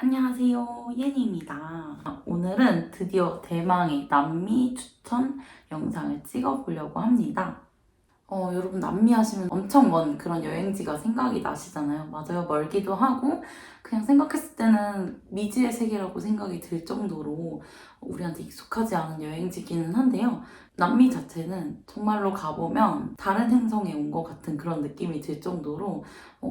안녕하세요, 예니입니다. 오늘은 드디어 대망의 남미 추천 영상을 찍어보려고 합니다. 여러분 남미 하시면 엄청 먼 그런 여행지가 생각이 나시잖아요. 맞아요. 멀기도 하고 그냥 생각했을 때는 미지의 세계라고 생각이 들 정도로 우리한테 익숙하지 않은 여행지기는 한데요. 남미 자체는 정말로 가보면 다른 행성에 온 것 같은 그런 느낌이 들 정도로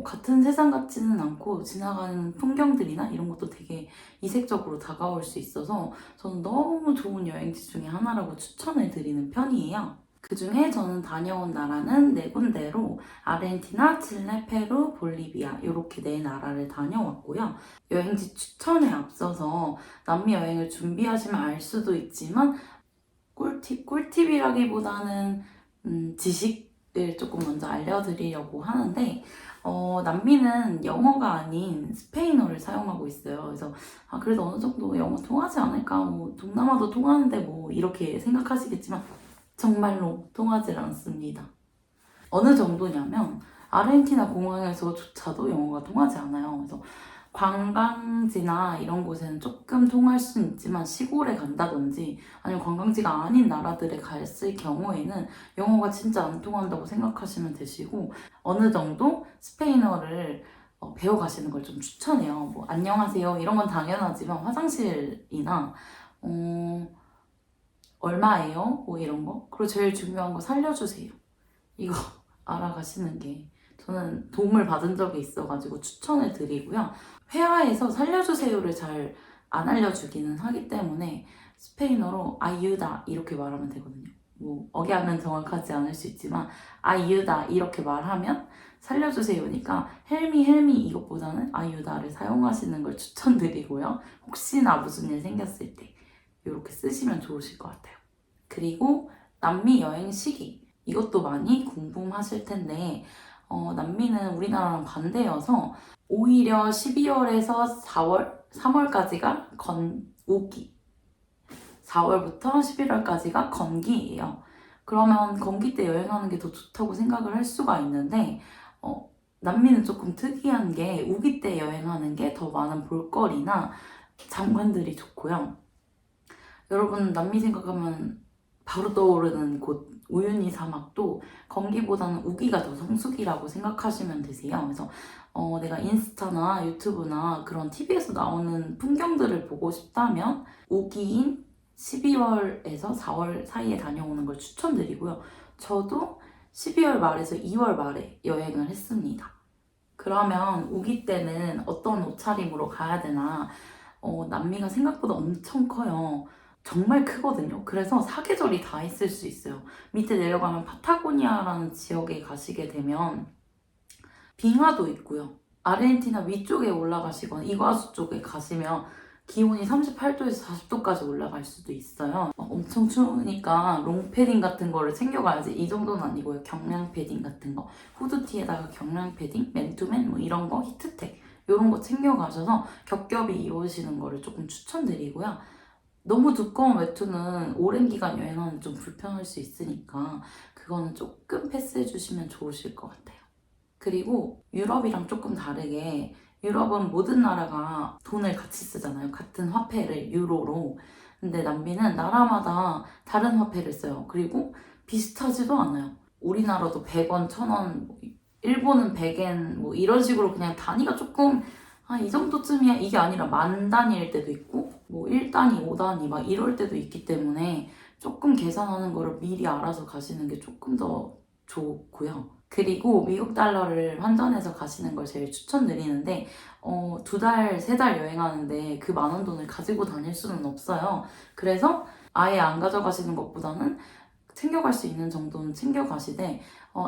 같은 세상 같지는 않고 지나가는 풍경들이나 이런 것도 되게 이색적으로 다가올 수 있어서 저는 너무 좋은 여행지 중에 하나라고 추천을 드리는 편이에요. 그 중에 저는 다녀온 나라는 네 군데로 아르헨티나, 칠레, 페루, 볼리비아 이렇게 네 나라를 다녀왔고요. 여행지 추천에 앞서서 남미 여행을 준비하시면 알 수도 있지만 꿀팁이라기보다는 지식을 조금 먼저 알려드리려고 하는데 남미는 영어가 아닌 스페인어를 사용하고 있어요. 그래서 그래도 어느 정도 영어 통하지 않을까? 뭐 동남아도 통하는데 뭐 이렇게 생각하시겠지만 정말로 통하지 않습니다. 어느 정도냐면 아르헨티나 공항에서조차도 영어가 통하지 않아요. 그래서 관광지나 이런 곳에는 조금 통할 수는 있지만 시골에 간다든지 아니면 관광지가 아닌 나라들에 갔을 경우에는 영어가 진짜 안 통한다고 생각하시면 되시고 어느 정도 스페인어를 배워가시는 걸 좀 추천해요. 뭐 안녕하세요 이런 건 당연하지만 화장실이나 얼마예요? 뭐 이런 거. 그리고 제일 중요한 거 살려주세요. 이거 알아가시는 게 저는 도움을 받은 적이 있어가지고 추천을 드리고요. 회화에서 살려주세요를 잘 안 알려주기는 하기 때문에 스페인어로 아유다 이렇게 말하면 되거든요. 뭐 억양은 정확하지 않을 수 있지만 아유다 이렇게 말하면 살려주세요니까 헬미 이것보다는 아유다를 사용하시는 걸 추천드리고요. 혹시나 무슨 일 생겼을 때 이렇게 쓰시면 좋으실 것 같아요. 그리고 남미 여행 시기 이것도 많이 궁금하실 텐데 남미는 우리나라랑 반대여서 오히려 12월에서 4월, 3월까지가 건오기 4월부터 11월까지가 건기예요. 그러면 건기 때 여행하는 게 더 좋다고 생각을 할 수가 있는데 남미는 조금 특이한 게 우기 때 여행하는 게 더 많은 볼거리나 장관들이 좋고요. 여러분 남미 생각하면 바로 떠오르는 곳 우유니 사막도 건기보다는 우기가 더 성수기라고 생각하시면 되세요. 그래서 내가 인스타나 유튜브나 그런 TV에서 나오는 풍경들을 보고 싶다면 우기인 12월에서 4월 사이에 다녀오는 걸 추천드리고요. 저도 12월 말에서 2월 말에 여행을 했습니다. 그러면 우기 때는 어떤 옷차림으로 가야 되나? 남미가 생각보다 엄청 커요. 정말 크거든요. 그래서 사계절이 다 있을 수 있어요. 밑에 내려가면 파타고니아라는 지역에 가시게 되면 빙하도 있고요. 아르헨티나 위쪽에 올라가시거나 이과수 쪽에 가시면 기온이 38도에서 40도까지 올라갈 수도 있어요. 엄청 추우니까 롱패딩 같은 거를 챙겨가야지. 이 정도는 아니고요. 경량 패딩 같은 거. 후드티에다가 경량 패딩, 맨투맨 뭐 이런 거, 히트텍 이런 거 챙겨가셔서 겹겹이 입으시는 거를 조금 추천드리고요. 너무 두꺼운 외투는 오랜 기간 여행하는 좀 불편할 수 있으니까 그거는 조금 패스해 주시면 좋으실 것 같아요. 그리고 유럽이랑 조금 다르게 유럽은 모든 나라가 돈을 같이 쓰잖아요. 같은 화폐를 유로로. 근데 남미는 나라마다 다른 화폐를 써요. 그리고 비슷하지도 않아요. 우리나라도 100원, 1000원, 일본은 100엔 뭐 이런 식으로 그냥 단위가 조금 이 정도쯤이야 이게 아니라 만 단위일 때도 있고 뭐 1단위, 5단위 막 이럴 때도 있기 때문에 조금 계산하는 거를 미리 알아서 가시는 게 조금 더 좋고요. 그리고 미국 달러를 환전해서 가시는 걸 제일 추천드리는데 2달, 3달 여행하는데 그 많은 돈을 가지고 다닐 수는 없어요. 그래서 아예 안 가져가시는 것보다는 챙겨갈 수 있는 정도는 챙겨가시되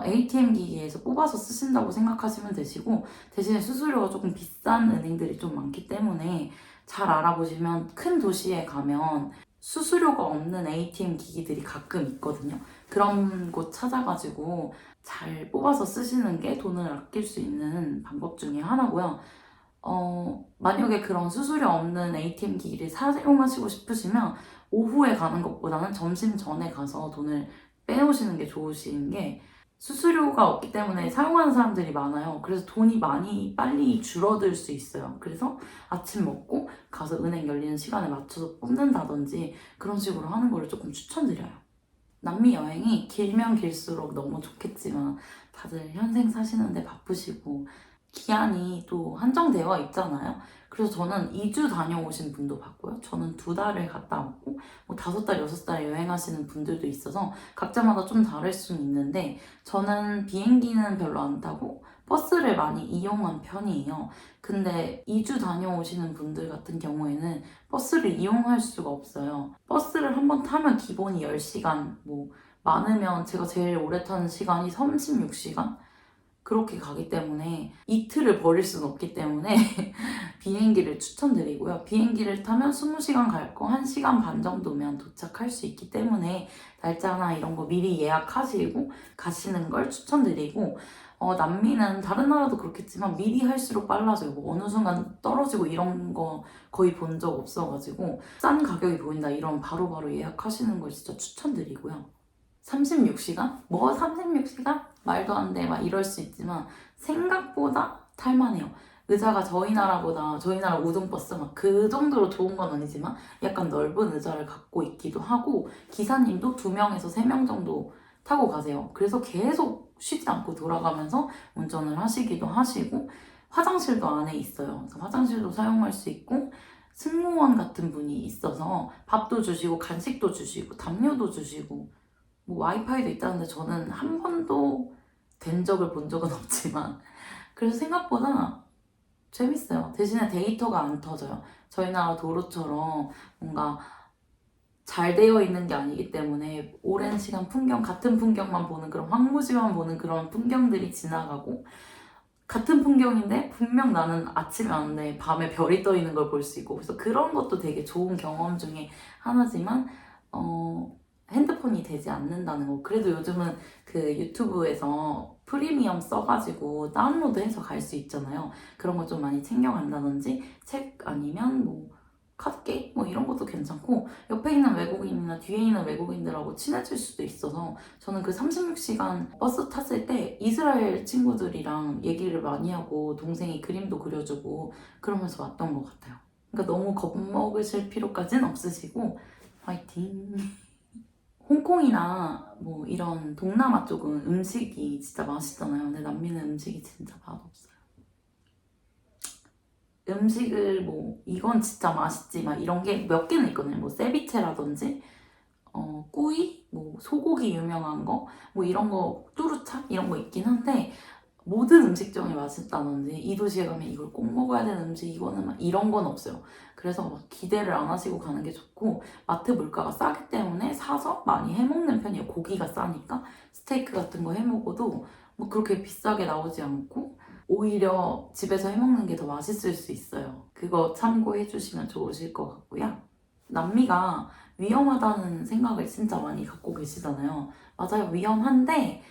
ATM 기기에서 뽑아서 쓰신다고 생각하시면 되시고 대신에 수수료가 조금 비싼 은행들이 좀 많기 때문에 잘 알아보시면 큰 도시에 가면 수수료가 없는 ATM 기기들이 가끔 있거든요. 그런 곳 찾아가지고 잘 뽑아서 쓰시는 게 돈을 아낄 수 있는 방법 중에 하나고요. 만약에 그런 수수료 없는 ATM 기기를 사용하시고 싶으시면 오후에 가는 것보다는 점심 전에 가서 돈을 빼오시는 게 좋으신 게 수수료가 없기 때문에 사용하는 사람들이 많아요. 그래서 돈이 많이 빨리 줄어들 수 있어요. 그래서 아침 먹고 가서 은행 열리는 시간에 맞춰서 뽑는다든지 그런 식으로 하는 거를 조금 추천드려요. 남미 여행이 길면 길수록 너무 좋겠지만 다들 현생 사시는데 바쁘시고 기한이 또 한정되어 있잖아요. 그래서 저는 2주 다녀오신 분도 봤고요. 저는 2달을 갔다 왔고 뭐 5달, 6달 여행하시는 분들도 있어서 각자마다 좀 다를 수는 있는데 저는 비행기는 별로 안 타고 버스를 많이 이용한 편이에요. 근데 2주 다녀오시는 분들 같은 경우에는 버스를 이용할 수가 없어요. 버스를 한번 타면 기본이 10시간, 뭐 많으면 제가 제일 오래 타는 시간이 36시간? 그렇게 가기 때문에 이틀을 버릴 수는 없기 때문에 비행기를 추천드리고요. 비행기를 타면 20시간 갈 거 1시간 반 정도면 도착할 수 있기 때문에 날짜나 이런 거 미리 예약하시고 가시는 걸 추천드리고 남미는 다른 나라도 그렇겠지만 미리 할수록 빨라져요. 뭐 어느 순간 떨어지고 이런 거 거의 본 적 없어가지고 싼 가격이 보인다 이런 바로바로 예약하시는 걸 진짜 추천드리고요. 36시간? 뭐 36시간? 말도 안 돼. 막 이럴 수 있지만 생각보다 탈만해요. 의자가 저희 나라 우등버스 막 그 정도로 좋은 건 아니지만 약간 넓은 의자를 갖고 있기도 하고 기사님도 2명에서 3명 정도 타고 가세요. 그래서 계속 쉬지 않고 돌아가면서 운전을 하시기도 하시고 화장실도 안에 있어요. 그래서 화장실도 사용할 수 있고 승무원 같은 분이 있어서 밥도 주시고 간식도 주시고 담요도 주시고 뭐 와이파이도 있다는데 저는 한 번도 된 적을 본 적은 없지만 그래서 생각보다 재밌어요. 대신에 데이터가 안 터져요. 저희 나라 도로처럼 뭔가 잘 되어 있는 게 아니기 때문에 오랜 시간 같은 풍경만 보는 그런 황무지만 보는 그런 풍경들이 지나가고 같은 풍경인데 분명 나는 아침에 왔는데 밤에 별이 떠 있는 걸 볼 수 있고 그래서 그런 것도 되게 좋은 경험 중에 하나지만 핸드폰이 되지 않는다는 거. 그래도 요즘은 그 유튜브에서 프리미엄 써가지고 다운로드해서 갈 수 있잖아요. 그런 거 좀 많이 챙겨간다든지 책 아니면 뭐 카드게임 뭐 이런 것도 괜찮고 옆에 있는 외국인이나 뒤에 있는 외국인들하고 친해질 수도 있어서 저는 그 36시간 버스 탔을 때 이스라엘 친구들이랑 얘기를 많이 하고 동생이 그림도 그려주고 그러면서 왔던 것 같아요. 그러니까 너무 겁먹으실 필요까지는 없으시고 화이팅! 홍콩이나 뭐 이런 동남아 쪽은 음식이 진짜 맛있잖아요. 근데 남미는 음식이 진짜 맛없어요. 음식을 뭐 이건 진짜 맛있지 막 이런 게 몇 개는 있거든요. 뭐 세비체라든지 꾸이, 뭐 소고기 유명한 거, 뭐 이런 거 뚜루차 이런 거 있긴 한데 모든 음식점이 맛있다든지 이 도시에 가면 이걸 꼭 먹어야 되는 음식 이거는 막 이런 건 없어요. 그래서 막 기대를 안 하시고 가는 게 좋고 마트 물가가 싸기 때문에 사서 많이 해먹는 편이에요. 고기가 싸니까 스테이크 같은 거 해먹어도 뭐 그렇게 비싸게 나오지 않고 오히려 집에서 해먹는 게 더 맛있을 수 있어요. 그거 참고해 주시면 좋으실 것 같고요. 남미가 위험하다는 생각을 진짜 많이 갖고 계시잖아요. 맞아요. 위험한데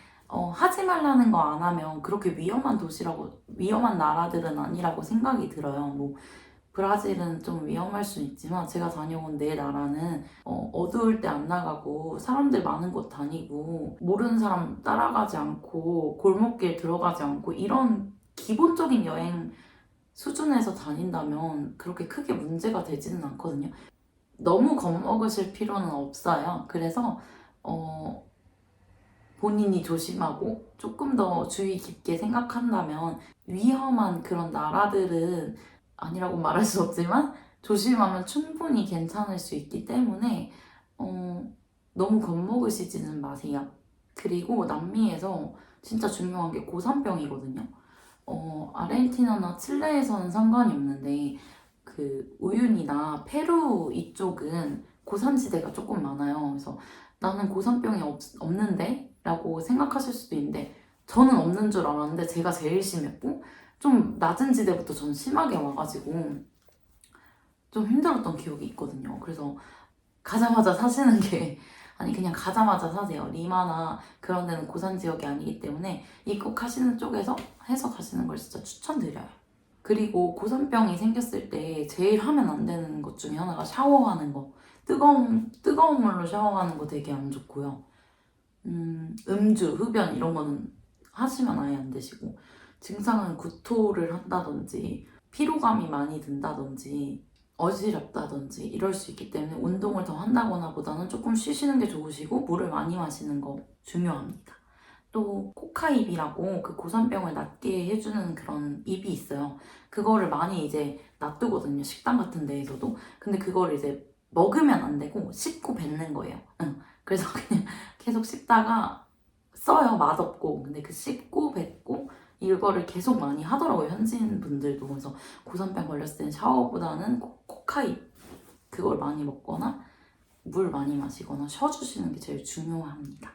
하지 말라는 거 안 하면 그렇게 위험한 나라들은 아니라고 생각이 들어요. 뭐, 브라질은 좀 위험할 수 있지만 제가 다녀온 네 나라는 어두울 때 안 나가고 사람들 많은 곳 다니고 모르는 사람 따라가지 않고 골목길 들어가지 않고 이런 기본적인 여행 수준에서 다닌다면 그렇게 크게 문제가 되지는 않거든요. 너무 겁먹으실 필요는 없어요. 그래서 본인이 조심하고 조금 더 주의 깊게 생각한다면 위험한 그런 나라들은 아니라고 말할 수 없지만 조심하면 충분히 괜찮을 수 있기 때문에 너무 겁먹으시지는 마세요. 그리고 남미에서 진짜 중요한 게 고산병이거든요. 아르헨티나나 칠레에서는 상관이 없는데 그 우유니나 페루 이쪽은 고산지대가 조금 많아요. 그래서 나는 고산병이 없는데? 라고 생각하실 수도 있는데 저는 없는 줄 알았는데 제가 제일 심했고 좀 낮은 지대부터 저는 심하게 와가지고 좀 힘들었던 기억이 있거든요. 그래서 가자마자 사시는 게 아니 그냥 가자마자 사세요. 리마나 그런 데는 고산 지역이 아니기 때문에 입국하시는 쪽에서 해서 가시는 걸 진짜 추천드려요. 그리고 고산병이 생겼을 때 제일 하면 안 되는 것 중에 하나가 샤워하는 거. 뜨거운 물로 샤워하는 거 되게 안 좋고요. 음주, 흡연 이런 거는 하시면 아예 안 되시고, 증상은 구토를 한다든지 피로감이 많이 든다든지 어지럽다든지 이럴 수 있기 때문에 운동을 더 한다거나 보다는 조금 쉬시는 게 좋으시고 물을 많이 마시는 거 중요합니다. 또 코카잎이라고 그 고산병을 낫게 해주는 그런 잎이 있어요. 그거를 많이 이제 놔두거든요. 식당 같은 데에서도. 근데 그거를 이제 먹으면 안 되고 씹고 뱉는 거예요. 응. 그래서 그냥 계속 씹다가 써요. 맛없고. 근데 그 씹고 뱉고 이거를 계속 많이 하더라고요. 현지인 분들도. 그래서 고산병 걸렸을 때는 샤워보다는 코카잎 그걸 많이 먹거나 물 많이 마시거나 쉬어주시는 게 제일 중요합니다.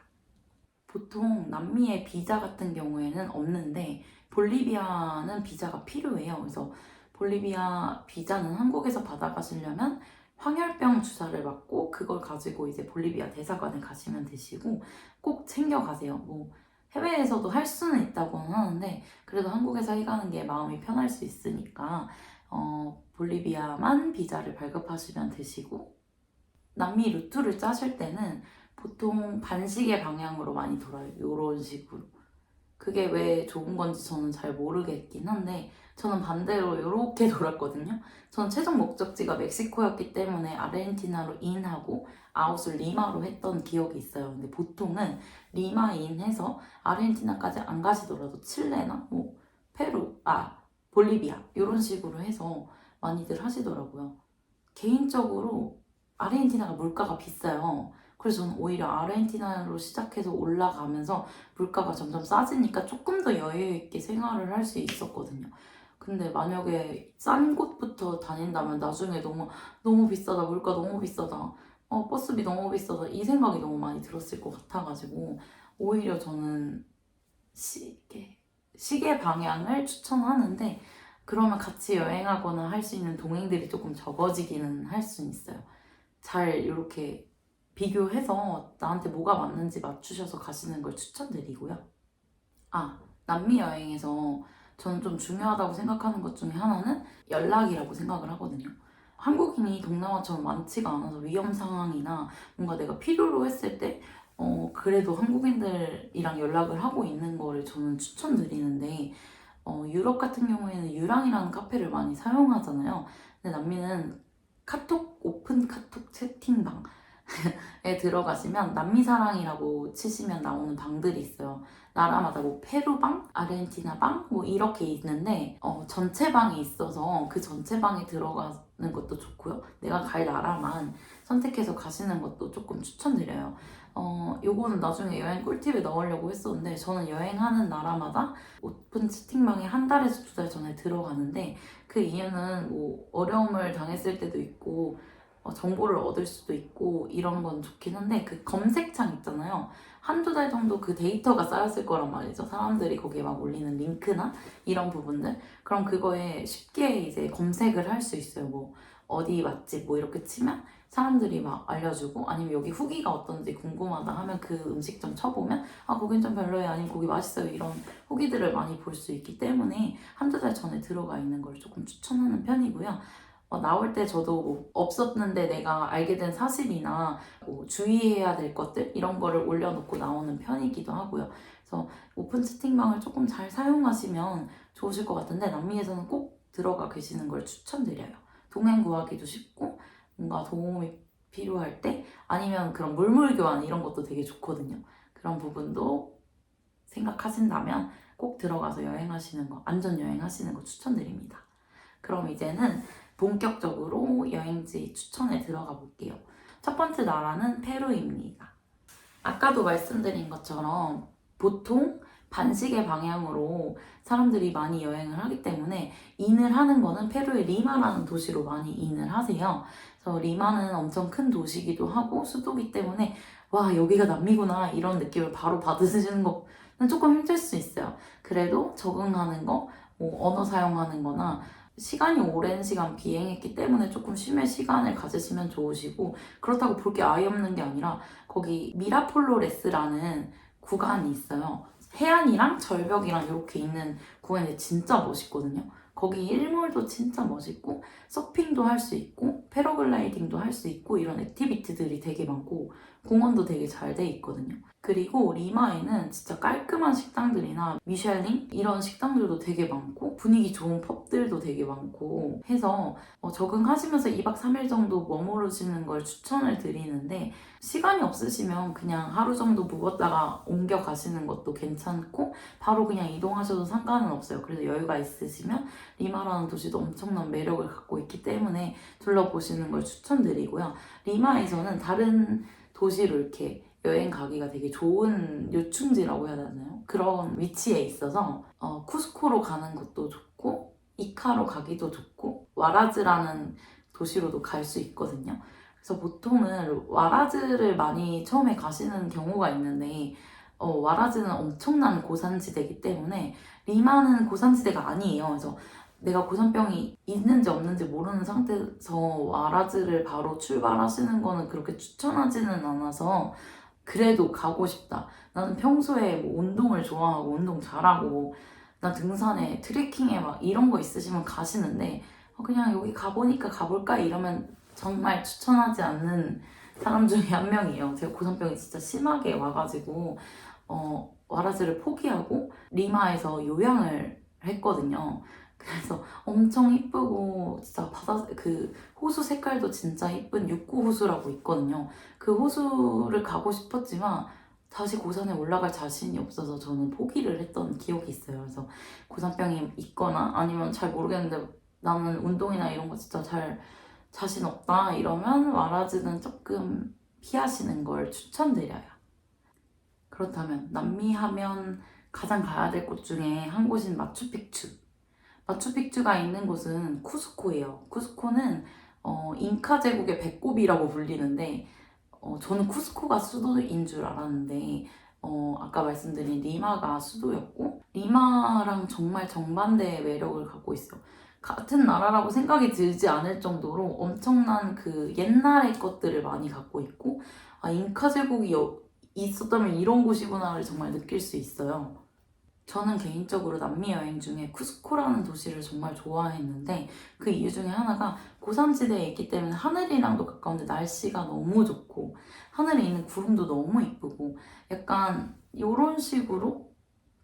보통 남미의 비자 같은 경우에는 없는데 볼리비아는 비자가 필요해요. 그래서 볼리비아 비자는 한국에서 받아가시려면 황열병 주사를 맞고 그걸 가지고 이제 볼리비아 대사관에 가시면 되시고 꼭 챙겨가세요. 뭐 해외에서도 할 수는 있다고는 하는데 그래도 한국에서 해가는 게 마음이 편할 수 있으니까 볼리비아만 비자를 발급하시면 되시고 남미 루트를 짜실 때는 보통 반시계 방향으로 많이 돌아요. 이런 식으로. 그게 왜 좋은 건지 저는 잘 모르겠긴 한데 저는 반대로 이렇게 돌았거든요. 저는 최종 목적지가 멕시코였기 때문에 아르헨티나로 인하고 아웃을 리마로 했던 기억이 있어요. 근데 보통은 리마 인해서 아르헨티나까지 안 가시더라도 칠레나 뭐 페루, 볼리비아 이런 식으로 해서 많이들 하시더라고요. 개인적으로 아르헨티나가 물가가 비싸요. 그래서 저는 오히려 아르헨티나로 시작해서 올라가면서 물가가 점점 싸지니까 조금 더 여유 있게 생활을 할 수 있었거든요. 근데 만약에 싼 곳부터 다닌다면 나중에 너무 비싸다, 물가 너무 비싸다, 버스비 너무 비싸다 이 생각이 너무 많이 들었을 것 같아가지고 오히려 저는 시계 방향을 추천하는데 그러면 같이 여행하거나 할 수 있는 동행들이 조금 적어지기는 할 수 있어요. 잘 이렇게 비교해서 나한테 뭐가 맞는지 맞추셔서 가시는 걸 추천드리고요. 남미 여행에서 저는 좀 중요하다고 생각하는 것 중에 하나는 연락이라고 생각을 하거든요. 한국인이 동남아처럼 많지가 않아서 위험 상황이나 뭔가 내가 필요로 했을 때 그래도 한국인들이랑 연락을 하고 있는 거를 저는 추천드리는데 유럽 같은 경우에는 유랑이라는 카페를 많이 사용하잖아요. 근데 남미는 오픈 카톡 채팅방에 들어가시면 남미사랑이라고 치시면 나오는 방들이 있어요. 나라마다 뭐 페루방, 아르헨티나방 뭐 이렇게 있는데 전체 방이 있어서 그 전체 방에 들어가는 것도 좋고요. 내가 갈 나라만 선택해서 가시는 것도 조금 추천드려요. 요거는 나중에 여행 꿀팁에 넣으려고 했었는데 저는 여행하는 나라마다 오픈 채팅방에 한 달에서 두 달 전에 들어가는데 그 이유는 뭐 어려움을 당했을 때도 있고 정보를 얻을 수도 있고 이런 건 좋긴 한데 그 검색창 있잖아요. 한두 달 정도 그 데이터가 쌓였을 거란 말이죠. 사람들이 거기에 막 올리는 링크나 이런 부분들. 그럼 그거에 쉽게 이제 검색을 할 수 있어요. 뭐 어디 맛집 뭐 이렇게 치면 사람들이 막 알려주고 아니면 여기 후기가 어떤지 궁금하다 하면 그 음식점 쳐보면 거긴 좀 별로예요 아니면 거기 맛있어요 이런 후기들을 많이 볼 수 있기 때문에 한두 달 전에 들어가 있는 걸 조금 추천하는 편이고요. 나올 때 저도 뭐 없었는데 내가 알게 된 사실이나 뭐 주의해야 될 것들 이런 거를 올려놓고 나오는 편이기도 하고요. 그래서 오픈 채팅방을 조금 잘 사용하시면 좋으실 것 같은데 남미에서는 꼭 들어가 계시는 걸 추천드려요. 동행 구하기도 쉽고 뭔가 도움이 필요할 때 아니면 그런 물물 교환 이런 것도 되게 좋거든요. 그런 부분도 생각하신다면 꼭 들어가서 여행하시는 거, 안전 여행하시는 거 추천드립니다. 그럼 이제는 본격적으로 여행지 추천에 들어가 볼게요. 첫 번째 나라는 페루입니다. 아까도 말씀드린 것처럼 보통 반시계 방향으로 사람들이 많이 여행을 하기 때문에 인을 하는 거는 페루의 리마라는 도시로 많이 인을 하세요. 그래서 리마는 엄청 큰 도시이기도 하고 수도기 때문에 와 여기가 남미구나 이런 느낌을 바로 받으시는 거는 조금 힘들 수 있어요. 그래도 적응하는 거, 뭐 언어 사용하는 거나 시간이 오랜 시간 비행했기 때문에 조금 쉼의 시간을 가지시면 좋으시고 그렇다고 볼 게 아예 없는 게 아니라 거기 미라폴로레스라는 구간이 있어요. 해안이랑 절벽이랑 이렇게 있는 구간이 진짜 멋있거든요. 거기 일몰도 진짜 멋있고 서핑도 할 수 있고 패러글라이딩도 할 수 있고 이런 액티비티들이 되게 많고 공원도 되게 잘 돼 있거든요. 그리고 리마에는 진짜 깔끔한 식당들이나 미쉐린 이런 식당들도 되게 많고 분위기 좋은 펍들도 되게 많고 해서 적응하시면서 2박 3일 정도 머무르시는 걸 추천을 드리는데 시간이 없으시면 그냥 하루 정도 묵었다가 옮겨 가시는 것도 괜찮고 바로 그냥 이동하셔도 상관은 없어요. 그래서 여유가 있으시면 리마라는 도시도 엄청난 매력을 갖고 있기 때문에 둘러보시는 걸 추천드리고요. 리마에서는 다른 도시로 이렇게 여행 가기가 되게 좋은 요충지라고 해야 되나요? 그런 위치에 있어서 쿠스코로 가는 것도 좋고 이카로 가기도 좋고 와라즈라는 도시로도 갈 수 있거든요. 그래서 보통은 와라즈를 많이 처음에 가시는 경우가 있는데 와라즈는 엄청난 고산지대이기 때문에 리마는 고산지대가 아니에요. 그래서 내가 고산병이 있는지 없는지 모르는 상태에서 와라즈를 바로 출발하시는 거는 그렇게 추천하지는 않아서 그래도 가고 싶다. 나는 평소에 뭐 운동을 좋아하고 운동 잘하고 나 등산에 트레킹에 막 이런 거 있으시면 가시는데 그냥 여기 가보니까 가볼까 이러면 정말 추천하지 않는 사람 중에 한 명이에요. 제가 고산병이 진짜 심하게 와가지고 와라즈를 포기하고 리마에서 요양을 했거든요. 그래서 엄청 이쁘고 진짜 바다 그 호수 색깔도 진짜 이쁜 육구 호수라고 있거든요. 그 호수를 가고 싶었지만 다시 고산에 올라갈 자신이 없어서 저는 포기를 했던 기억이 있어요. 그래서 고산병이 있거나 아니면 잘 모르겠는데 나는 운동이나 이런 거 진짜 잘 자신 없다 이러면 와라즈는 조금 피하시는 걸 추천드려요. 그렇다면 남미 하면 가장 가야 될 곳 중에 한 곳인 마추픽추. 마추픽추가 있는 곳은 쿠스코예요. 쿠스코는 잉카 제국의 배꼽이라고 불리는데 저는 쿠스코가 수도인 줄 알았는데 아까 말씀드린 리마가 수도였고 리마랑 정말 정반대의 매력을 갖고 있어요. 같은 나라라고 생각이 들지 않을 정도로 엄청난 그 옛날의 것들을 많이 갖고 있고 잉카 제국이 있었다면 이런 곳이구나를 정말 느낄 수 있어요. 저는 개인적으로 남미 여행 중에 쿠스코라는 도시를 정말 좋아했는데 그 이유 중에 하나가 고산지대에 있기 때문에 하늘이랑도 가까운데 날씨가 너무 좋고 하늘에 있는 구름도 너무 이쁘고 약간 이런 식으로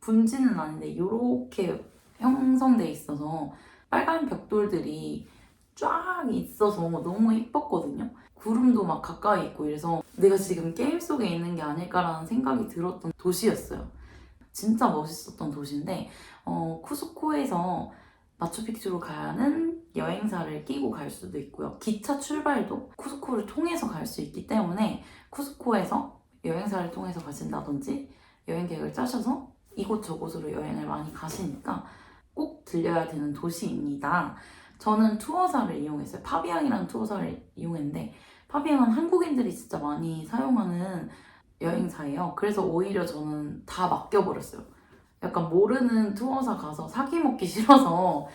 분지는 아닌데 이렇게 형성돼 있어서 빨간 벽돌들이 쫙 있어서 너무 이뻤거든요. 구름도 막 가까이 있고 이래서 내가 지금 게임 속에 있는 게 아닐까라는 생각이 들었던 도시였어요. 진짜 멋있었던 도시인데 쿠스코에서 마추픽추로 가는 여행사를 끼고 갈 수도 있고요. 기차 출발도 쿠스코를 통해서 갈 수 있기 때문에 쿠스코에서 여행사를 통해서 가신다든지 여행 계획을 짜셔서 이곳저곳으로 여행을 많이 가시니까 꼭 들려야 되는 도시입니다. 저는 투어사를 이용했어요. 파비앙이라는 투어사를 이용했는데 파비앙은 한국인들이 진짜 많이 사용하는 여행사예요. 그래서 오히려 저는 다 맡겨버렸어요. 약간 모르는 투어사 가서 사기 먹기 싫어서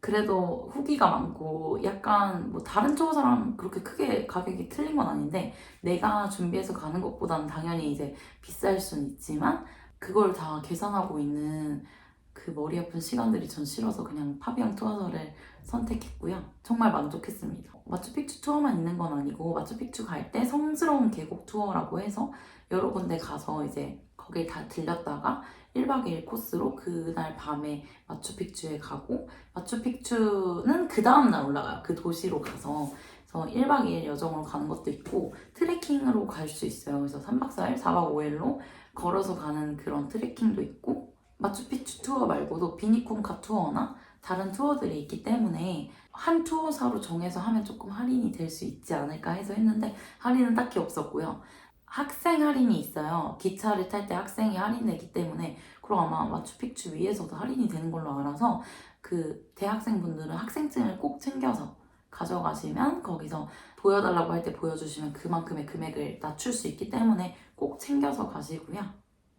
그래도 후기가 많고 약간 뭐 다른 투어사랑 그렇게 크게 가격이 틀린 건 아닌데 내가 준비해서 가는 것보다는 당연히 이제 비쌀 순 있지만 그걸 다 계산하고 있는 그 머리 아픈 시간들이 전 싫어서 그냥 파비앙 투어사를 선택했고요. 정말 만족했습니다. 마추픽추 투어만 있는 건 아니고 마추픽추 갈 때 성스러운 계곡 투어라고 해서 여러 군데 가서 이제 거길 다 들렸다가 1박 2일 코스로 그날 밤에 마추픽추에 가고 마추픽추는 그 다음날 올라가요. 그 도시로 가서 그래서 1박 2일 여정으로 가는 것도 있고 트레킹으로 갈 수 있어요. 그래서 3박 4일, 4박 5일로 걸어서 가는 그런 트레킹도 있고 마추픽추 투어 말고도 비니콘카 투어나 다른 투어들이 있기 때문에 한 투어사로 정해서 하면 조금 할인이 될 수 있지 않을까 해서 했는데 할인은 딱히 없었고요. 학생 할인이 있어요. 기차를 탈 때 학생이 할인되기 때문에 그럼 아마 마추픽추 위에서도 할인이 되는 걸로 알아서 그 대학생분들은 학생증을 꼭 챙겨서 가져가시면 거기서 보여달라고 할 때 보여주시면 그만큼의 금액을 낮출 수 있기 때문에 꼭 챙겨서 가시고요.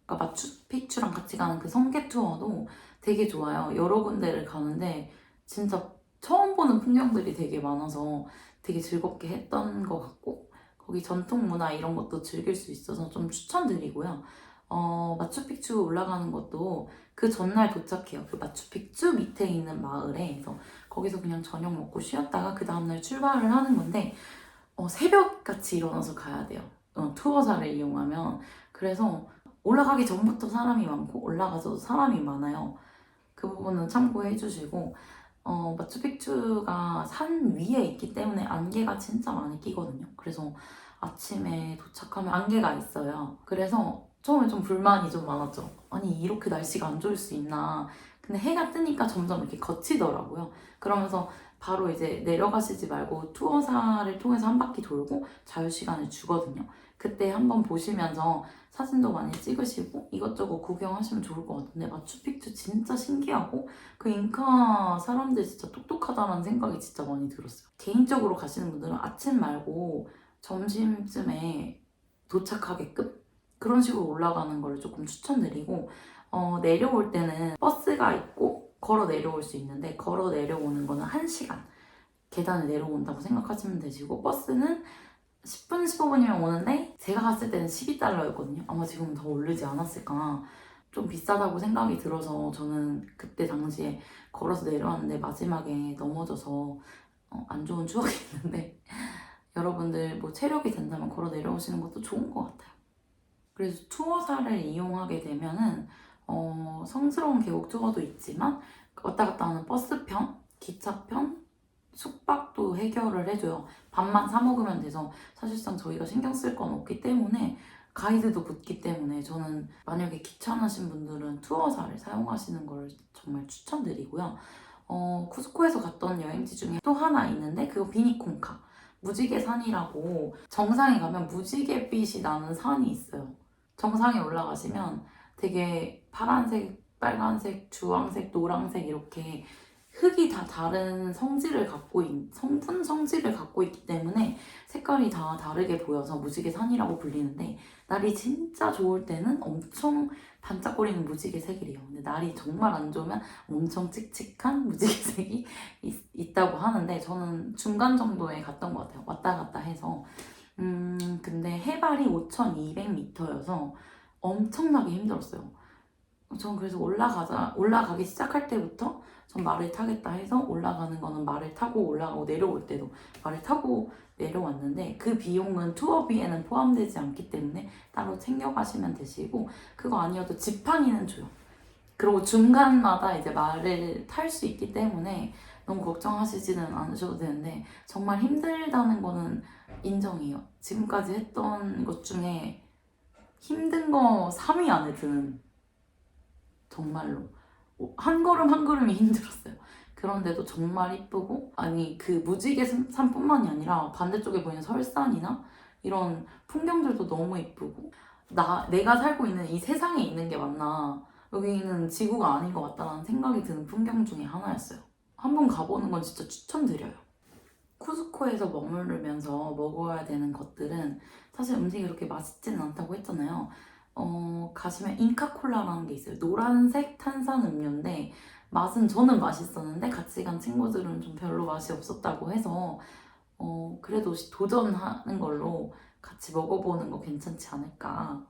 그러니까 마추픽추랑 같이 가는 그 성게 투어도 되게 좋아요. 여러 군데를 가는데 진짜 처음 보는 풍경들이 되게 많아서 되게 즐겁게 했던 것 같고 거기 전통 문화 이런 것도 즐길 수 있어서 좀 추천드리고요. 마추픽추 올라가는 것도 그 전날 도착해요. 그 마추픽추 밑에 있는 마을에. 그래서 거기서 그냥 저녁 먹고 쉬었다가 그 다음날 출발을 하는 건데 새벽같이 일어나서 가야 돼요. 투어사를 이용하면. 그래서 올라가기 전부터 사람이 많고 올라가서도 사람이 많아요. 그 부분은 참고해 주시고 마추픽추가 산 위에 있기 때문에 안개가 진짜 많이 끼거든요. 그래서 아침에 도착하면 안개가 있어요. 그래서 처음에 좀 불만이 좀 많았죠. 아니 이렇게 날씨가 안 좋을 수 있나. 근데 해가 뜨니까 점점 이렇게 거치더라고요. 그러면서 바로 이제 내려가시지 말고 투어사를 통해서 한 바퀴 돌고 자유시간을 주거든요. 그때 한번 보시면서 사진도 많이 찍으시고 이것저것 구경하시면 좋을 것 같은데 마추픽추 진짜 신기하고 그 잉카 사람들 진짜 똑똑하다라는 생각이 진짜 많이 들었어요. 개인적으로 가시는 분들은 아침 말고 점심쯤에 도착하게끔 그런 식으로 올라가는 걸 조금 추천드리고 내려올 때는 버스가 있고 걸어 내려올 수 있는데 걸어 내려오는 거는 1시간 계단을 내려온다고 생각하시면 되시고 버스는 10분, 15분이면 오는데 제가 갔을 때는 12달러였거든요. 아마 지금은 더 오르지 않았을까. 좀 비싸다고 생각이 들어서 저는 그때 당시에 걸어서 내려왔는데 마지막에 넘어져서 안 좋은 추억이 있는데 여러분들 뭐 체력이 된다면 걸어 내려오시는 것도 좋은 것 같아요. 그래서 투어사를 이용하게 되면은 성스러운 계곡 투어도 있지만 왔다 갔다 하는 버스편, 기차편, 숙박도 해결을 해줘요. 밥만 사 먹으면 돼서 사실상 저희가 신경 쓸 건 없기 때문에 가이드도 붙기 때문에 저는 만약에 귀찮으신 분들은 투어사를 사용하시는 걸 정말 추천드리고요. 쿠스코에서 갔던 여행지 중에 또 하나 있는데 그거 비니콘카 무지개 산이라고 정상에 가면 무지개빛이 나는 산이 있어요. 정상에 올라가시면 되게 파란색, 빨간색, 주황색, 노란색 이렇게 흙이 다 다른 성분 성질을 갖고 있기 때문에 색깔이 다 다르게 보여서 무지개 산이라고 불리는데 날이 진짜 좋을 때는 엄청 반짝거리는 무지개 색이래요. 근데 날이 정말 안 좋으면 엄청 칙칙한 무지개 색이 있다고 하는데 저는 중간 정도에 갔던 것 같아요. 왔다 갔다 해서 근데 해발이 5,200m여서 엄청나게 힘들었어요. 전 그래서 올라가기 시작할 때부터 전 말을 타겠다 해서 올라가는 거는 말을 타고 올라가고 내려올 때도 말을 타고 내려왔는데 그 비용은 투어비에는 포함되지 않기 때문에 따로 챙겨가시면 되시고 그거 아니어도 지팡이는 줘요. 그리고 중간마다 이제 말을 탈 수 있기 때문에 너무 걱정하시지는 않으셔도 되는데 정말 힘들다는 거는 인정해요. 지금까지 했던 것 중에 힘든 거 3위 안에 드는 정말로 한 걸음 한 걸음이 힘들었어요. 그런데도 정말 이쁘고 아니 그 무지개 산뿐만이 아니라 반대쪽에 보이는 설산이나 이런 풍경들도 너무 이쁘고 내가 살고 있는 이 세상에 있는 게 맞나 여기는 지구가 아닌 것 같다는 생각이 드는 풍경 중에 하나였어요. 한번 가보는 건 진짜 추천드려요. 쿠스코에서 머무르면서 먹어야 되는 것들은 사실 음식이 그렇게 맛있지는 않다고 했잖아요. 가시면 잉카콜라라는 게 있어요. 노란색 탄산 음료인데 맛은 저는 맛있었는데 같이 간 친구들은 좀 별로 맛이 없었다고 해서 그래도 도전하는 걸로 같이 먹어보는 거 괜찮지 않을까.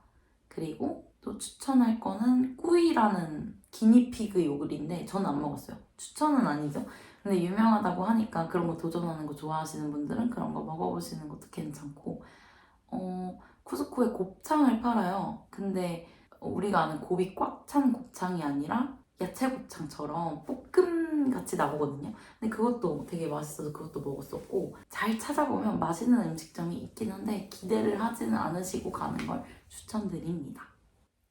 그리고 또 추천할 거는 꾸이라는 기니피그 요구리인데 저는 안 먹었어요. 추천은 아니죠. 근데 유명하다고 하니까 그런 거 도전하는 거 좋아하시는 분들은 그런 거 먹어보시는 것도 괜찮고 쿠스코에 곱창을 팔아요. 근데 우리가 아는 곱이 꽉 찬 곱창이 아니라 야채 곱창처럼 볶음 같이 나오거든요. 근데 그것도 되게 맛있어서 그것도 먹었었고 잘 찾아보면 맛있는 음식점이 있긴 한데 기대를 하지는 않으시고 가는 걸 추천드립니다.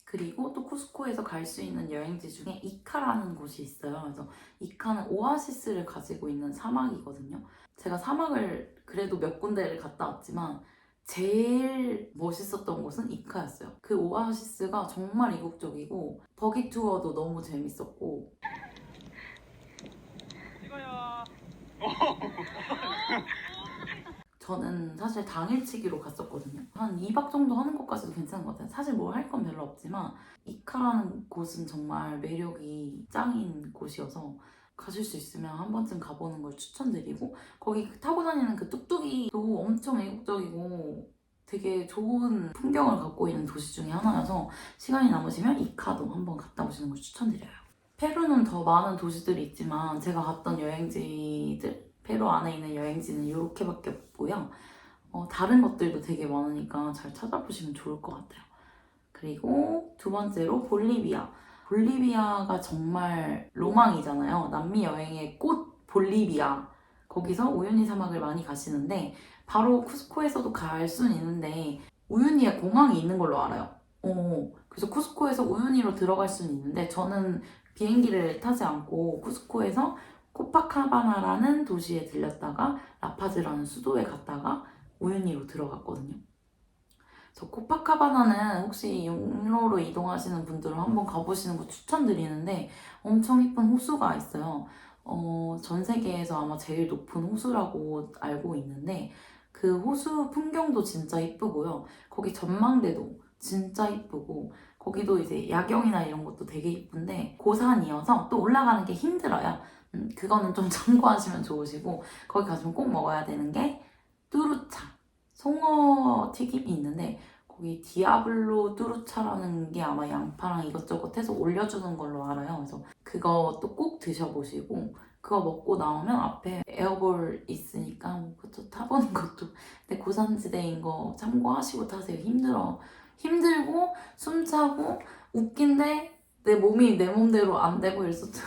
그리고 또 쿠스코에서 갈 수 있는 여행지 중에 이카라는 곳이 있어요. 그래서 이카는 오아시스를 가지고 있는 사막이거든요. 제가 사막을 그래도 몇 군데를 갔다 왔지만 제일 멋있었던 곳은 이카였어요. 그 오아시스가 정말 이국적이고 버기 투어도 너무 재밌었고 저는 사실 당일치기로 갔었거든요. 한 2박 정도 하는 것까지도 괜찮은 것 같아요. 사실 뭘 할 건 별로 없지만 이카라는 곳은 정말 매력이 짱인 곳이어서 가실 수 있으면 한 번쯤 가보는 걸 추천드리고 거기 타고 다니는 그 뚝뚝이도 엄청 이국적이고 되게 좋은 풍경을 갖고 있는 도시 중에 하나여서 시간이 남으시면 이카도 한번 갔다 오시는 걸 추천드려요. 페루는 더 많은 도시들이 있지만 제가 갔던 여행지들, 페루 안에 있는 여행지는 이렇게밖에 없고요. 다른 것들도 되게 많으니까 잘 찾아보시면 좋을 것 같아요. 그리고 두 번째로 볼리비아. 볼리비아가 정말 로망이잖아요. 남미 여행의 꽃 볼리비아. 거기서 우유니 사막을 많이 가시는데 바로 쿠스코에서도 갈 수는 있는데 우유니에 공항이 있는 걸로 알아요. 그래서 쿠스코에서 우유니로 들어갈 수는 있는데 저는 비행기를 타지 않고 쿠스코에서 코파카바나라는 도시에 들렸다가 라파즈라는 수도에 갔다가 우유니로 들어갔거든요. 그래서 코파카바나는 혹시 육로로 이동하시는 분들은 한번 가보시는 거 추천드리는데 엄청 이쁜 호수가 있어요. 전 세계에서 아마 제일 높은 호수라고 알고 있는데 그 호수 풍경도 진짜 이쁘고요. 거기 전망대도 진짜 이쁘고 거기도 이제 야경이나 이런 것도 되게 이쁜데 고산이어서 또 올라가는 게 힘들어요. 그거는 좀 참고하시면 좋으시고 거기 가시면 꼭 먹어야 되는 게 뚜루차 송어 튀김이 있는데 거기 디아블로 뚜루차라는 게 아마 양파랑 이것저것 해서 올려주는 걸로 알아요. 그래서 그것도 꼭 드셔보시고 그거 먹고 나오면 앞에 에어볼 있으니까 뭐 그것도 타보는 것도 근데 고산지대인 거 참고하시고 타세요. 힘들고 숨차고 웃긴데 내 몸이 내 몸대로 안 되고 이랬었던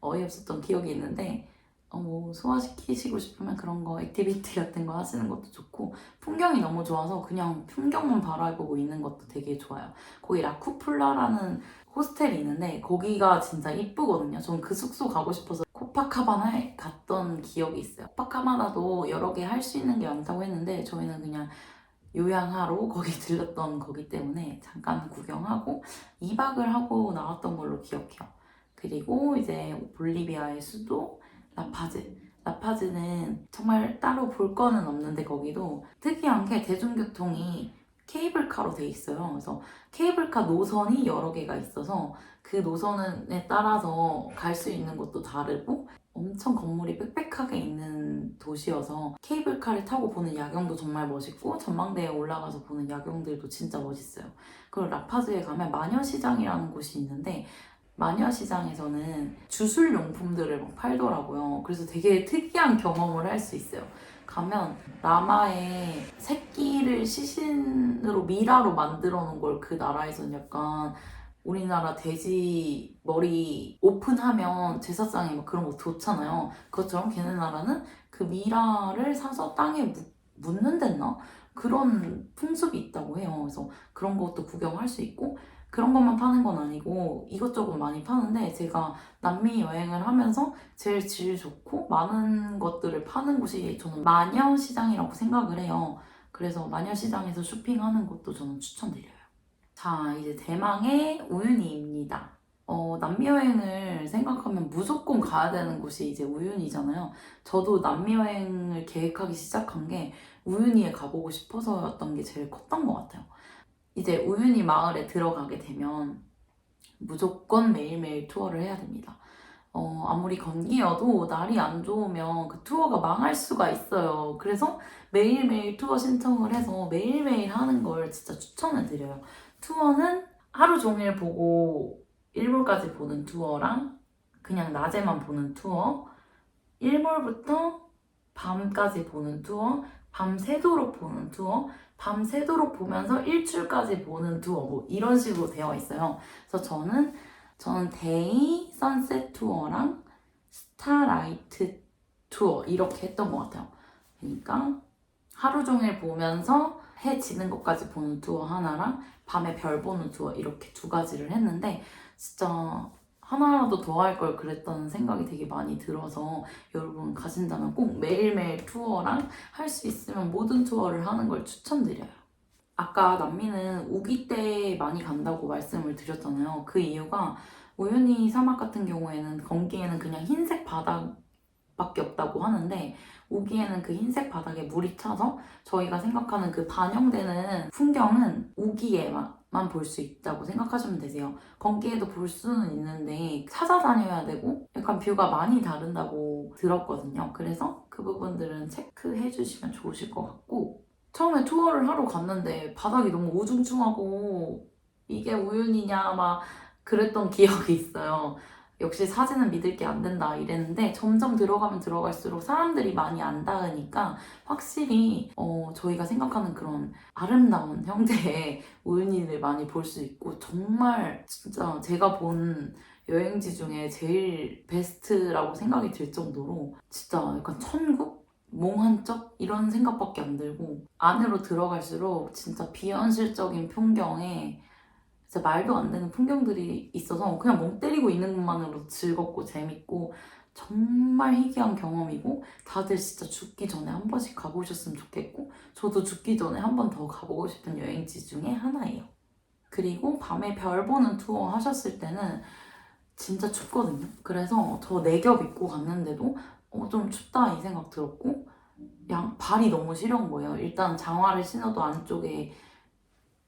어이없었던 기억이 있는데 뭐 소화시키시고 싶으면 그런 거 액티비티 같은 거 하시는 것도 좋고 풍경이 너무 좋아서 그냥 풍경만 바라보고 있는 것도 되게 좋아요. 거기 라쿠플라라는 호스텔이 있는데 거기가 진짜 이쁘거든요. 전 그 숙소 가고 싶어서 코파카바나에 갔던 기억이 있어요. 코파카바나도 여러 개 할 수 있는 게 많다고 했는데 저희는 그냥 요양하러 거기 들렸던 거기 때문에 잠깐 구경하고 2박을 하고 나왔던 걸로 기억해요. 그리고 이제 볼리비아의 수도 라파즈. 라파즈는 정말 따로 볼 거는 없는데 거기도 특이한 게 대중교통이 케이블카로 돼 있어요. 그래서 케이블카 노선이 여러 개가 있어서 그 노선에 따라서 갈 수 있는 곳도 다르고 엄청 건물이 빽빽하게 있는 도시여서 케이블카를 타고 보는 야경도 정말 멋있고 전망대에 올라가서 보는 야경들도 진짜 멋있어요. 그리고 라파즈에 가면 마녀시장이라는 곳이 있는데 마녀시장에서는 주술용품들을 막 팔더라고요. 그래서 되게 특이한 경험을 할 수 있어요. 가면 라마의 새끼를 시신으로 미라로 만들어 놓은 걸 그 나라에서는 약간 우리나라 돼지 머리 오픈하면 제사상에 막 그런 거 좋잖아요. 그것처럼 걔네 나라는 그 미라를 사서 땅에 묻는 데나 그런 풍습이 있다고 해요. 그래서 그런 것도 구경할 수 있고 그런 것만 파는 건 아니고 이것저것 많이 파는데 제가 남미 여행을 하면서 제일 질 좋고 많은 것들을 파는 곳이 저는 마녀시장이라고 생각을 해요. 그래서 마녀시장에서 쇼핑하는 것도 저는 추천드려요. 자, 이제 대망의 우유니입니다. 남미 여행을 생각하면 무조건 가야 되는 곳이 이제 우유니잖아요. 저도 남미 여행을 계획하기 시작한 게 우유니에 가보고 싶어서였던 게 제일 컸던 것 같아요. 이제 우유니 마을에 들어가게 되면 무조건 매일매일 투어를 해야 됩니다. 아무리 건기여도 날이 안 좋으면 그 투어가 망할 수가 있어요. 그래서 매일매일 투어 신청을 해서 매일매일 하는 걸 진짜 추천을 드려요. 투어는 하루 종일 보고 일몰까지 보는 투어랑 그냥 낮에만 보는 투어, 일몰부터 밤까지 보는 투어, 밤새도록 보는 투어, 밤새도록 보면서 일출까지 보는 투어 뭐 이런 식으로 되어 있어요. 그래서 저는 데이 선셋 투어랑 스타라이트 투어 이렇게 했던 것 같아요. 그러니까 하루 종일 보면서 해 지는 것까지 보는 투어 하나랑 밤에 별 보는 투어 이렇게 두 가지를 했는데 진짜 하나라도 더 할 걸 그랬다는 생각이 되게 많이 들어서 여러분 가신다면 꼭 매일매일 투어랑 할 수 있으면 모든 투어를 하는 걸 추천드려요. 아까 남미는 우기 때 많이 간다고 말씀을 드렸잖아요. 그 이유가 우유니 사막 같은 경우에는 건기에는 그냥 흰색 바닥밖에 없다고 하는데 우기에는 그 흰색 바닥에 물이 차서 저희가 생각하는 그 반영되는 풍경은 우기에만 볼 수 있다고 생각하시면 되세요. 건기에도 볼 수는 있는데 찾아다녀야 되고 약간 뷰가 많이 다른다고 들었거든요. 그래서 그 부분들은 체크해 주시면 좋으실 것 같고 처음에 투어를 하러 갔는데 바닥이 너무 우중충하고 이게 우윤이냐 막 그랬던 기억이 있어요. 역시 사진은 믿을 게 안 된다 이랬는데 점점 들어가면 들어갈수록 사람들이 많이 안 닿으니까 확실히 저희가 생각하는 그런 아름다운 형태의 우윤희를 많이 볼 수 있고 정말 진짜 제가 본 여행지 중에 제일 베스트라고 생각이 들 정도로 진짜 약간 천국? 몽환적? 이런 생각밖에 안 들고 안으로 들어갈수록 진짜 비현실적인 풍경에 진짜 말도 안 되는 풍경들이 있어서 그냥 멍 때리고 있는 것만으로도 즐겁고 재밌고 정말 희귀한 경험이고 다들 진짜 죽기 전에 한 번씩 가보셨으면 좋겠고 저도 죽기 전에 한 번 더 가보고 싶은 여행지 중에 하나예요. 그리고 밤에 별 보는 투어 하셨을 때는 진짜 춥거든요. 그래서 저 네 겹 입고 갔는데도 좀 춥다 이 생각 들었고 발이 너무 시려운 거예요. 일단 장화를 신어도 안쪽에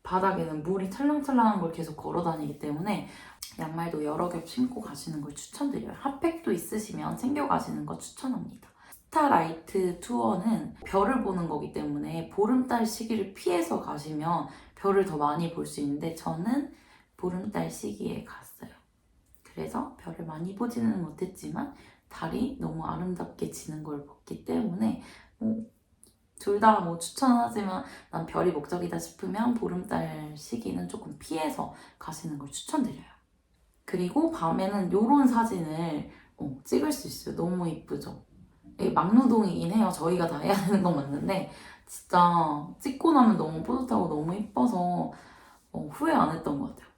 바닥에는 물이 찰랑찰랑한 걸 계속 걸어 다니기 때문에 양말도 여러 겹 신고 가시는 걸 추천드려요. 핫팩도 있으시면 챙겨 가시는 거 추천합니다. 스타라이트 투어는 별을 보는 거기 때문에 보름달 시기를 피해서 가시면 별을 더 많이 볼 수 있는데 저는 보름달 시기에 갔어요. 그래서 별을 많이 보지는 못했지만 달이 너무 아름답게 지는 걸 봤기 때문에 둘 다 뭐 추천하지만 난 별이 목적이다 싶으면 보름달 시기는 조금 피해서 가시는 걸 추천드려요. 그리고 밤에는 이런 사진을 찍을 수 있어요. 너무 이쁘죠? 이게 막노동이긴 해요. 저희가 다 해야 되는 건 맞는데 진짜 찍고 나면 너무 뿌듯하고 너무 이뻐서 후회 안 했던 것 같아요.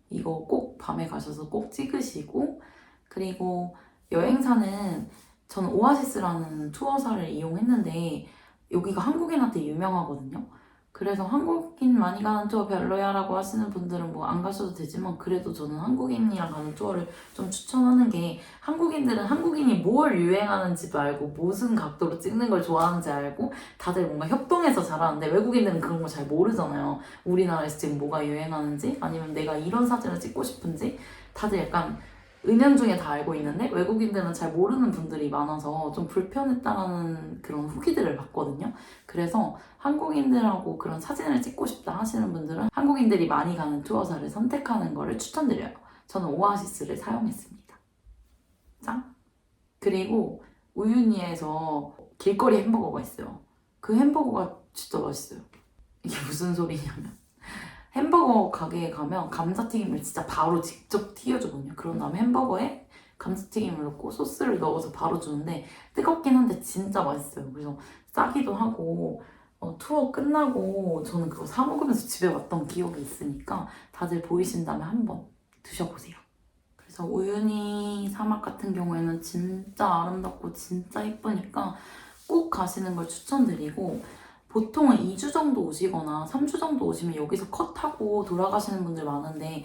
이거 꼭 밤에 가셔서 꼭 찍으시고 그리고 여행사는 저는 오아시스라는 투어사를 이용했는데 여기가 한국인한테 유명하거든요. 그래서 한국인 많이 가는 투어 별로야 라고 하시는 분들은 뭐 안 가셔도 되지만 그래도 저는 한국인이랑 가는 투어를 좀 추천하는 게 한국인들은 한국인이 뭘 유행하는지도 알고 무슨 각도로 찍는 걸 좋아하는지 알고 다들 뭔가 협동해서 잘하는데 외국인들은 그런 거 잘 모르잖아요. 우리나라에서 지금 뭐가 유행하는지 아니면 내가 이런 사진을 찍고 싶은지 다들 약간 은연중에 다 알고 있는데 외국인들은 잘 모르는 분들이 많아서 좀 불편했다는 그런 후기들을 봤거든요. 그래서 한국인들하고 그런 사진을 찍고 싶다 하시는 분들은 한국인들이 많이 가는 투어사를 선택하는 거를 추천드려요. 저는 오아시스를 사용했습니다. 짱! 그리고 우유니에서 길거리 햄버거가 있어요. 그 햄버거가 진짜 맛있어요. 이게 무슨 소리냐면 햄버거 가게에 가면 감자튀김을 진짜 바로 직접 튀겨주거든요. 그런 다음에 햄버거에 감자튀김을 넣고 소스를 넣어서 바로 주는데 뜨겁긴 한데 진짜 맛있어요. 그래서 싸기도 하고 투어 끝나고 저는 그거 사 먹으면서 집에 왔던 기억이 있으니까 다들 보이신다면 한번 드셔보세요. 그래서 우유니 사막 같은 경우에는 진짜 아름답고 진짜 예쁘니까 꼭 가시는 걸 추천드리고 보통은 2주 정도 오시거나 3주 정도 오시면 여기서 컷하고 돌아가시는 분들 많은데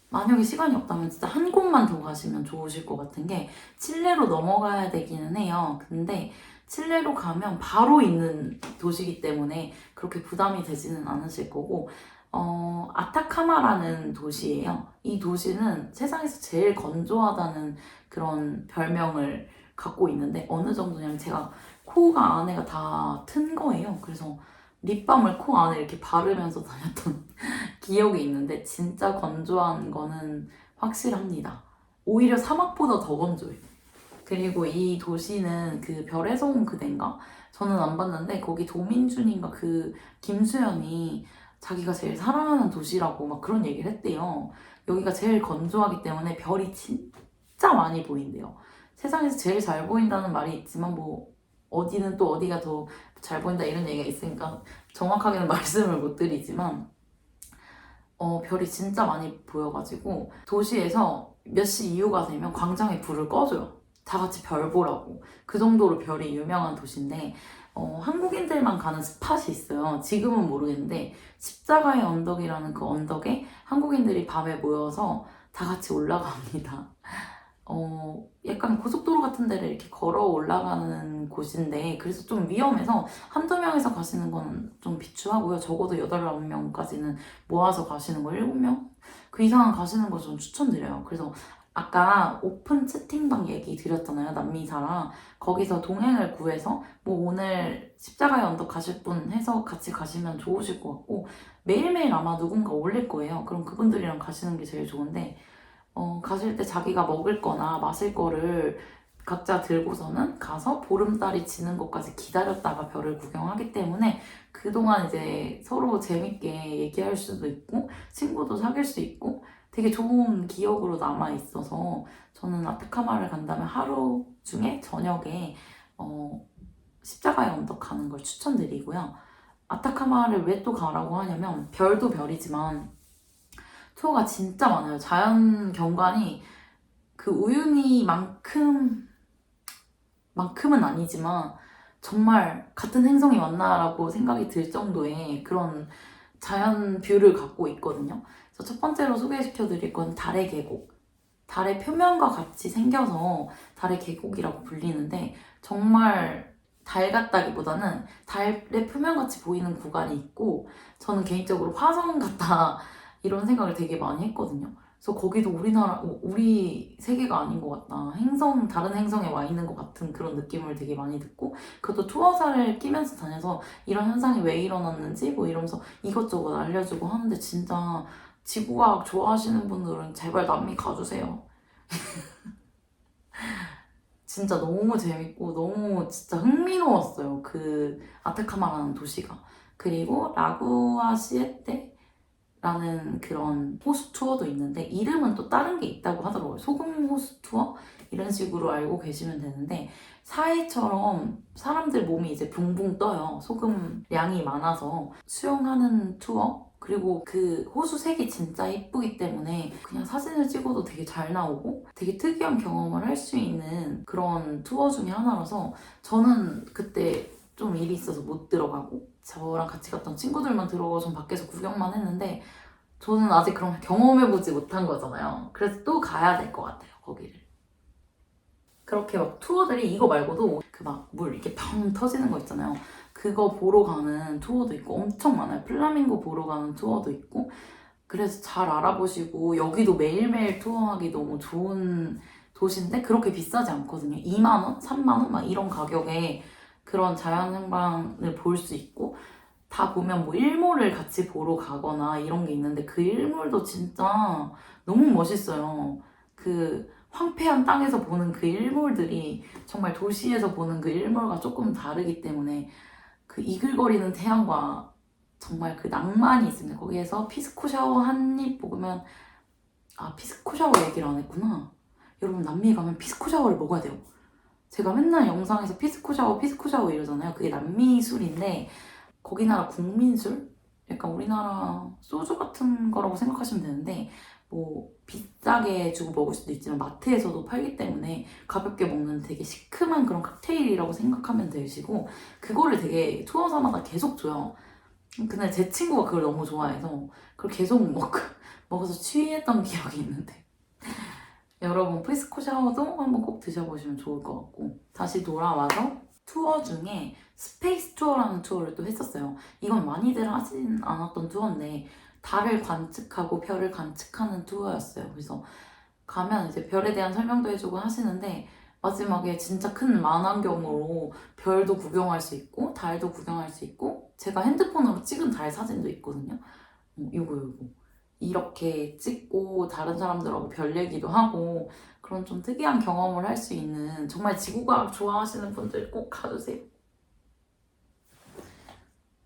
만약에 시간이 없다면 진짜 한 곳만 더 가시면 좋으실 것 같은 게 칠레로 넘어가야 되기는 해요. 근데 칠레로 가면 바로 있는 도시이기 때문에 그렇게 부담이 되지는 않으실 거고 아타카마라는 도시예요. 이 도시는 세상에서 제일 건조하다는 그런 별명을 갖고 있는데 어느 정도냐면 제가 코가 안에가 다 튼 거예요. 그래서 립밤을 코 안에 이렇게 바르면서 다녔던 기억이 있는데 진짜 건조한 거는 확실합니다. 오히려 사막보다 더 건조해요. 그리고 이 도시는 그 별에서 온 그댄가? 저는 안 봤는데 거기 도민준인가 그 김수현이 자기가 제일 사랑하는 도시라고 막 그런 얘기를 했대요. 여기가 제일 건조하기 때문에 별이 진짜 많이 보인대요. 세상에서 제일 잘 보인다는 말이 있지만 뭐 어디는 또 어디가 더 잘 보인다 이런 얘기가 있으니까 정확하게는 말씀을 못 드리지만 별이 진짜 많이 보여가지고 도시에서 몇 시 이후가 되면 광장에 불을 꺼줘요. 다 같이 별 보라고. 그 정도로 별이 유명한 도시인데 한국인들만 가는 스팟이 있어요. 지금은 모르겠는데 십자가의 언덕이라는 그 언덕에 한국인들이 밤에 모여서 다 같이 올라갑니다. 약간 고속도로 같은 데를 이렇게 걸어 올라가는 곳인데 그래서 좀 위험해서 한두 명이서 가시는 건 좀 비추하고요. 적어도 8, 9명까지는 모아서 가시는 거 7명? 그 이상 가시는 거 좀 추천드려요. 그래서 아까 오픈 채팅방 얘기 드렸잖아요. 남미사랑. 거기서 동행을 구해서 뭐 오늘 십자가의 언덕 가실 분 해서 같이 가시면 좋으실 것 같고 매일매일 아마 누군가 올릴 거예요. 그럼 그분들이랑 가시는 게 제일 좋은데 가실 때 자기가 먹을 거나 마실 거를 각자 들고서는 가서 보름달이 지는 것까지 기다렸다가 별을 구경하기 때문에 그동안 이제 서로 재밌게 얘기할 수도 있고 친구도 사귈 수 있고 되게 좋은 기억으로 남아 있어서 저는 아타카마를 간다면 하루 중에 저녁에 십자가의 언덕 가는 걸 추천드리고요. 아타카마를 왜 또 가라고 하냐면 별도 별이지만 투어가 진짜 많아요. 자연 경관이 그 우유니만큼은 아니지만 정말 같은 행성이 왔나라고 생각이 들 정도의 그런 자연 뷰를 갖고 있거든요. 그래서 첫 번째로 소개시켜 드릴 건 달의 계곡. 달의 표면과 같이 생겨서 달의 계곡이라고 불리는데 정말 달 같다기보다는 달의 표면같이 보이는 구간이 있고 저는 개인적으로 화성 같다 이런 생각을 되게 많이 했거든요. 그래서 거기도 우리 세계가 아닌 것 같다. 다른 행성에 와 있는 것 같은 그런 느낌을 되게 많이 듣고, 그것도 투어사를 끼면서 다녀서 이런 현상이 왜 일어났는지 뭐 이러면서 이것저것 알려주고 하는데 진짜 지구과학 좋아하시는 분들은 제발 남미 가주세요. 진짜 너무 재밌고 너무 진짜 흥미로웠어요. 그 아테카마라는 도시가. 그리고 라구아 시에테 라는 그런 호수 투어도 있는데 이름은 또 다른 게 있다고 하더라고요. 소금 호수 투어? 이런 식으로 알고 계시면 되는데 사해처럼 사람들 몸이 이제 붕붕 떠요. 소금 양이 많아서 수영하는 투어? 그리고 그 호수 색이 진짜 예쁘기 때문에 그냥 사진을 찍어도 되게 잘 나오고 되게 특이한 경험을 할 수 있는 그런 투어 중에 하나라서 저는 그때 좀 일이 있어서 못 들어가고 저랑 같이 갔던 친구들만 들어가서 전 밖에서 구경만 했는데 저는 아직 그런 걸 경험해보지 못한 거잖아요. 그래서 또 가야 될 것 같아요, 거기를. 그렇게 막 투어들이 이거 말고도 그 막 물 이렇게 펑 터지는 거 있잖아요. 그거 보러 가는 투어도 있고 엄청 많아요. 플라밍고 보러 가는 투어도 있고 그래서 잘 알아보시고 여기도 매일매일 투어하기 너무 좋은 도시인데 그렇게 비싸지 않거든요. 2만 원, 3만 원 막 이런 가격에 그런 자연생관을 볼 수 있고 다 보면 뭐 일몰을 같이 보러 가거나 이런 게 있는데 그 일몰도 진짜 너무 멋있어요. 그 황폐한 땅에서 보는 그 일몰들이 정말 도시에서 보는 그 일몰과 조금 다르기 때문에 그 이글거리는 태양과 정말 그 낭만이 있습니다. 거기에서 피스코 샤워 한 입 먹으면 피스코 샤워 얘기를 안 했구나. 여러분 남미 가면 피스코 샤워를 먹어야 돼요. 제가 맨날 영상에서 피스코 샤워 이러잖아요. 그게 남미 술인데 거기 나라 국민술? 약간 우리나라 소주 같은 거라고 생각하시면 되는데 뭐 비싸게 주고 먹을 수도 있지만 마트에서도 팔기 때문에 가볍게 먹는 되게 시큼한 그런 칵테일이라고 생각하면 되시고 그거를 되게 투어사마다 계속 줘요. 근데 제 친구가 그걸 너무 좋아해서 그걸 계속 먹어서 취했던 기억이 있는데 여러분 피스코 샤워도 한번 꼭 드셔보시면 좋을 것 같고 다시 돌아와서 투어 중에 스페이스 투어라는 투어를 또 했었어요. 이건 많이들 하진 않았던 투어인데 달을 관측하고 별을 관측하는 투어였어요. 그래서 가면 이제 별에 대한 설명도 해주고 하시는데 마지막에 진짜 큰 만안경으로 별도 구경할 수 있고 달도 구경할 수 있고 제가 핸드폰으로 찍은 달 사진도 있거든요. 요거 이렇게 찍고 다른 사람들하고 별 얘기도 하고 그런 좀 특이한 경험을 할 수 있는 정말 지구과학 좋아하시는 분들 꼭 가주세요.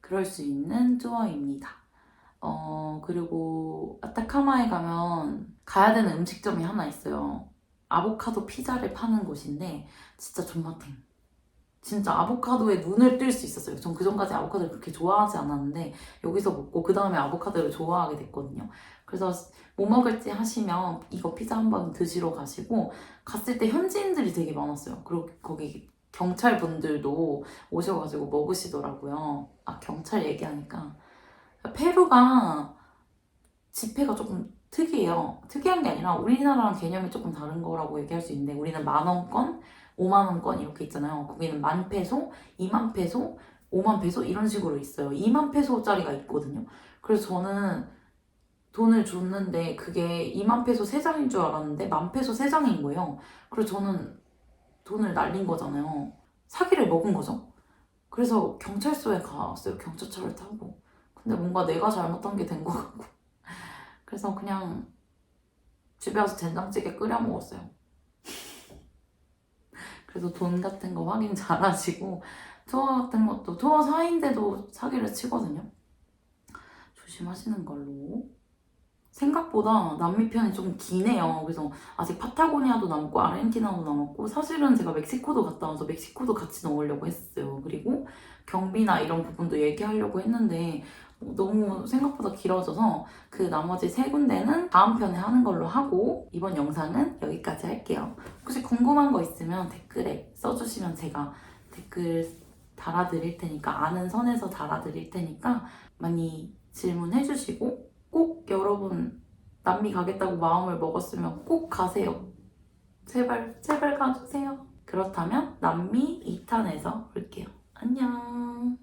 그럴 수 있는 투어입니다. 그리고 아타카마에 가면 가야 되는 음식점이 하나 있어요. 아보카도 피자를 파는 곳인데 진짜 존맛탱. 진짜 아보카도에 눈을 뜰 수 있었어요. 전 그전까지 아보카도를 그렇게 좋아하지 않았는데 여기서 먹고 그 다음에 아보카도를 좋아하게 됐거든요. 그래서 뭐 먹을지 하시면 이거 피자 한번 드시러 가시고 갔을 때 현지인들이 되게 많았어요. 그리고 거기 경찰분들도 오셔가지고 먹으시더라고요. 경찰 얘기하니까 페루가 지폐가 조금 특이해요. 특이한 게 아니라 우리나라랑 개념이 조금 다른 거라고 얘기할 수 있는데 우리는 10,000원권, 50,000원권 이렇게 있잖아요. 거기는 10,000페소, 20,000페소, 50,000페소 이런 식으로 있어요. 20,000페소짜리가 있거든요. 그래서 저는 돈을 줬는데 그게 2만 페소 3장인 줄 알았는데 1만 페소 3장인 거예요. 그래서 저는 돈을 날린 거잖아요. 사기를 먹은 거죠. 그래서 경찰서에 갔어요. 경찰차를 타고. 근데 뭔가 내가 잘못한 게 된 거 같고. 그래서 그냥 집에 와서 된장찌개 끓여 먹었어요. 그래서 돈 같은 거 확인 잘 하시고 투어 같은 것도 투어 4인데도 사기를 치거든요. 조심하시는 걸로. 생각보다 남미 편이 좀 기네요. 그래서 아직 파타고니아도 남고 아르헨티나도 남았고 사실은 제가 멕시코도 갔다 와서 멕시코도 같이 넣으려고 했어요. 그리고 경비나 이런 부분도 얘기하려고 했는데 너무 생각보다 길어져서 그 나머지 3군데는 다음 편에 하는 걸로 하고 이번 영상은 여기까지 할게요. 혹시 궁금한 거 있으면 댓글에 써주시면 제가 댓글 달아드릴 테니까 아는 선에서 달아드릴 테니까 많이 질문해주시고 꼭 여러분 남미 가겠다고 마음을 먹었으면 꼭 가세요. 제발 제발 가주세요. 그렇다면 남미 2탄에서 볼게요. 안녕.